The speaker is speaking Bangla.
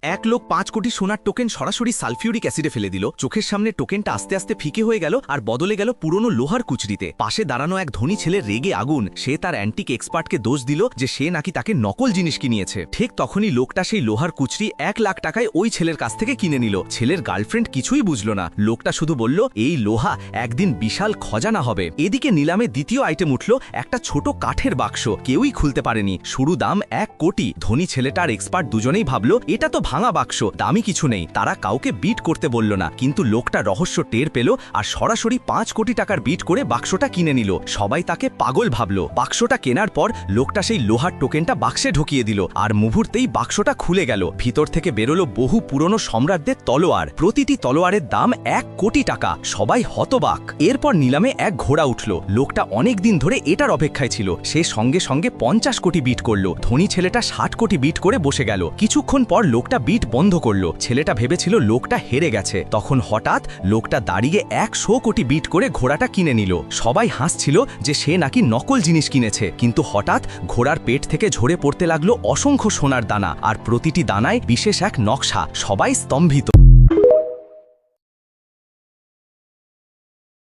এক লোক 5 কোটি সোনার টোকেন সরাসরি সালফিউরিক অ্যাসিডে ফেলে দিল। চোখের সামনে টোকেনটা আস্তে আস্তে ফিকে হয়ে গেল আর বদলে গেল পুরনো লোহার কুচরিতে। পাশে দাঁড়ানো এক ধনী ছেলে রেগে আগুন। সে তার অ্যান্টিক এক্সপার্টকে দোষ দিল যে সে নাকি তাকে নকল জিনিস কিনিয়েছে। ঠিক তখনই লোকটা সেই লোহার কুচরি 1 লাখ টাকায় ওই ছেলের কাছ থেকে কিনে নিল। ছেলের গার্লফ্রেন্ড কিছুই বুঝল না। লোকটা শুধু বলল এই লোহা একদিন বিশাল খজানা হবে। এদিকে নিলামে দ্বিতীয় আইটেম উঠল, একটা ছোট কাঠের বাক্স। কেউই খুলতে পারেনি। শুরু দাম 1 কোটি। ধনী ছেলেটা আর এক্সপার্ট দুজনেই ভাবল এটা তো ভাঙা বাক্স, দামি কিছু নেই। তারা কাউকে বিট করতে বলল না, কিন্তু লোকটা রহস্য টের পেল আর সরাসরি 5 কোটি টাকার বিট করে বাক্সটা কিনে নিল। সবাই তাকে পাগল ভাবল। বাক্সটা কেনার পর লোকটা সেই লোহার টোকেনটা বাক্সে ঢুকিয়ে দিল আর মুহূর্তেই বাক্সটা খুলে গেল। ভিতর থেকে বেরোলো বহু পুরনো সম্রাটদের তলোয়ার। প্রতিটি তলোয়ারের দাম 1 কোটি টাকা। সবাই হতবাক। এরপর নিলামে এক ঘোড়া উঠল। লোকটা অনেক দিন ধরে এটার অপেক্ষায় ছিল। সে সঙ্গে সঙ্গে 50 কোটি বিট করল। ধনী ছেলেটা 60 কোটি বিট করে বসে গেল। কিছুক্ষণ পর লোকটা বিট বন্ধ করল। ছেলেটা ভেবেছিল লোকটা হেরে গেছে। তখন হঠাৎ লোকটা দাঁড়িয়ে 100 কোটি বিট করে ঘোড়াটা কিনে নিল। সবাই হাসছিল যে সে নাকি নকল জিনিস কিনেছে। কিন্তু হঠাৎ ঘোড়ার পেট থেকে ঝরে পড়তে লাগলো অসংখ্য সোনার দানা, আর প্রতিটি দানায় বিশেষ এক নকশা। সবাই স্তম্ভিত।